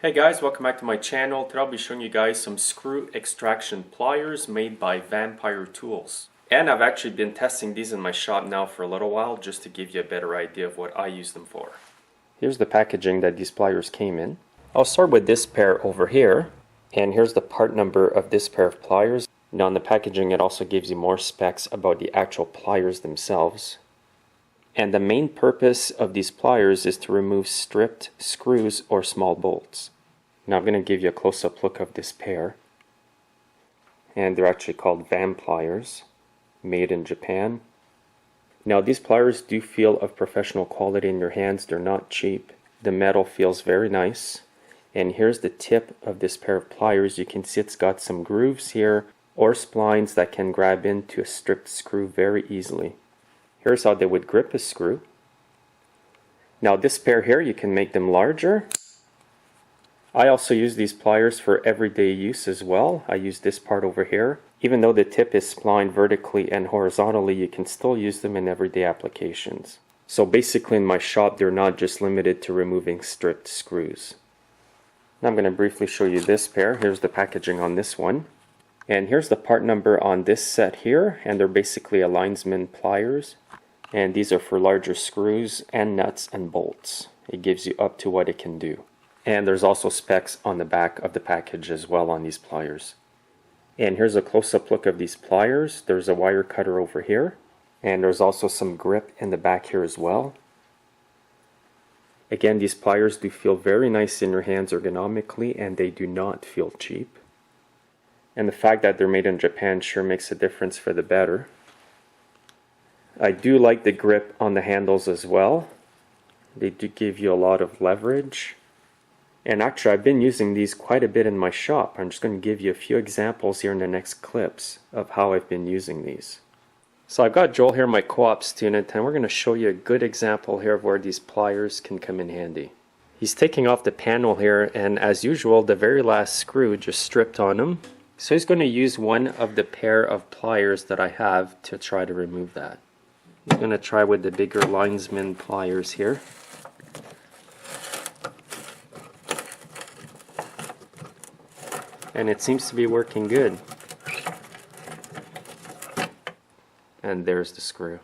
Hey guys, welcome back to my channel. Today I'll be showing you guys some screw extraction pliers made by VampireTools. And I've actually been testing these in my shop now for a little while just to give you a better idea of what I use them for. Here's the packaging that these pliers came in. I'll start with this pair over here, and here's the part number of this pair of pliers. Now in the packaging it also gives you more specs about the actual pliers themselves. And the main purpose of these pliers is to remove stripped screws or small bolts. Now I'm going to give you a close-up look of this pair. And they're actually called Vampliers, made in Japan. Now these pliers do feel of professional quality in your hands. They're not cheap. The metal feels very nice. And here's the tip of this pair of pliers. You can see it's got some grooves here or splines that can grab into a stripped screw very easily. Here's how they would grip a screw. Now this pair here, you can make them larger. I also use these pliers for everyday use as well. I use this part over here. Even though the tip is splined vertically and horizontally, you can still use them in everyday applications. So basically in my shop, they're not just limited to removing stripped screws. Now I'm going to briefly show you this pair. Here's the packaging on this one. And here's the part number on this set here, and they're basically a Linemans pliers. And these are for larger screws and nuts and bolts. It gives you up to what it can do. And there's also specs on the back of the package as well on these pliers. And here's a close-up look of these pliers. There's a wire cutter over here, and there's also some grip in the back here as well. Again, these pliers do feel very nice in your hands ergonomically, and they do not feel cheap. And the fact that they're made in Japan sure makes a difference for the better. I do like the grip on the handles as well. They do give you a lot of leverage. And actually I've been using these quite a bit in my shop. I'm just going to give you a few examples here in the next clips of how I've been using these. So I've got Joel here, my co-op student, and we're going to show you a good example here of where these pliers can come in handy. He's taking off the panel here, and as usual the very last screw just stripped on him. So he's going to use one of the pair of pliers that I have to try to remove that. I'm going to try with the bigger Linemans pliers here. And it seems to be working good. And there's the screw.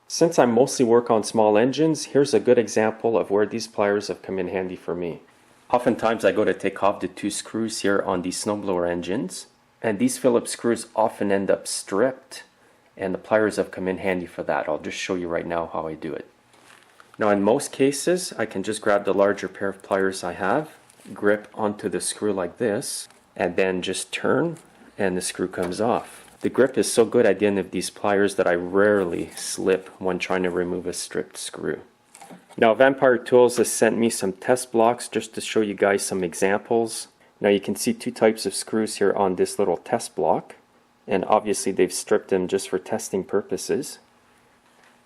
Since I mostly work on small engines, here's a good example of where these pliers have come in handy for me. Oftentimes I go to take off the two screws here on these snowblower engines, and these Phillips screws often end up stripped, and the pliers have come in handy for that. I'll just show you right now how I do it. Now in most cases I can just grab the larger pair of pliers I have, grip onto the screw like this, and then just turn and the screw comes off. The grip is so good at the end of these pliers that I rarely slip when trying to remove a stripped screw. Now VampireTools has sent me some test blocks just to show you guys some examples. Now you can see two types of screws here on this little test block, and obviously they've stripped them just for testing purposes.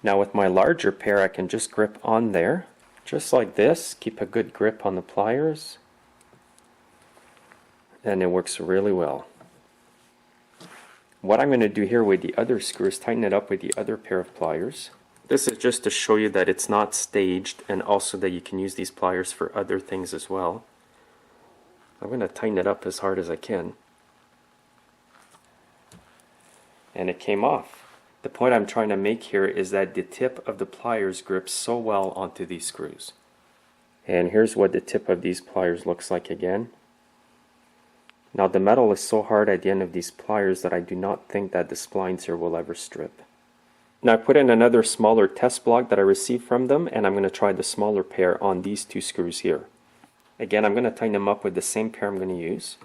Now with my larger pair I can just grip on there, just like this, keep a good grip on the pliers, and it works really well. What I'm going to do here with the other screw is tighten it up with the other pair of pliers. This is just to show you that it's not staged, and also that you can use these pliers for other things as well. I'm going to tighten it up as hard as I can. And it came off. The point I'm trying to make here is that the tip of the pliers grips so well onto these screws. And here's what the tip of these pliers looks like again. Now the metal is so hard at the end of these pliers that I do not think that the splines here will ever strip. Now I put in another smaller test block that I received from them, and I'm going to try the smaller pair on these two screws here. Again, I'm going to tighten them up with the same pair I'm going to use.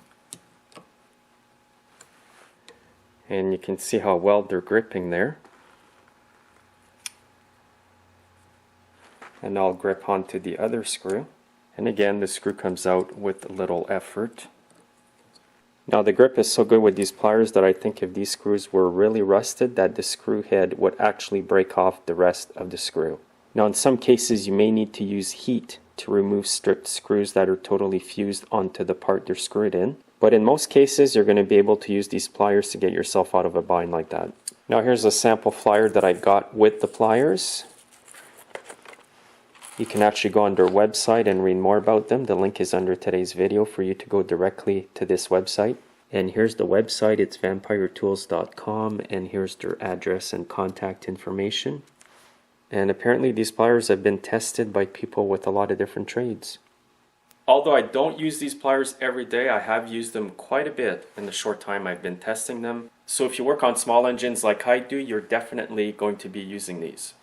And you can see how well they're gripping there. And I'll grip onto the other screw. And again, the screw comes out with little effort. Now the grip is so good with these pliers that I think if these screws were really rusted, that the screw head would actually break off the rest of the screw. Now in some cases you may need to use heat to remove stripped screws that are totally fused onto the part they're screwed in. But in most cases you're going to be able to use these pliers to get yourself out of a bind like that. Now here's a sample flyer that I got with the pliers. You can actually go on their website and read more about them. The link is under today's video for you to go directly to this website. And here's the website, it's VampireTools.com, and here's their address and contact information. And apparently these pliers have been tested by people with a lot of different trades. Although I don't use these pliers every day, I have used them quite a bit in the short time I've been testing them. So if you work on small engines like I do, you're definitely going to be using these.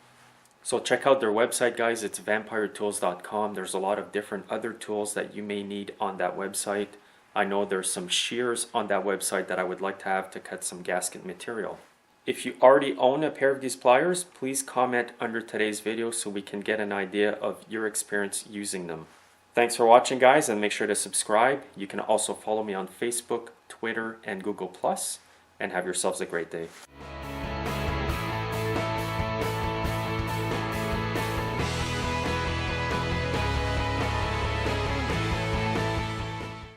So check out their website, guys. It's VampireTools.com. There's a lot of different other tools that you may need on that website. I know there's some shears on that website that I would like to have to cut some gasket material. If you already own a pair of these pliers, please comment under today's video so we can get an idea of your experience using them. Thanks for watching, guys, and make sure to subscribe. You can also follow me on Facebook, Twitter, and Google+, and have yourselves a great day.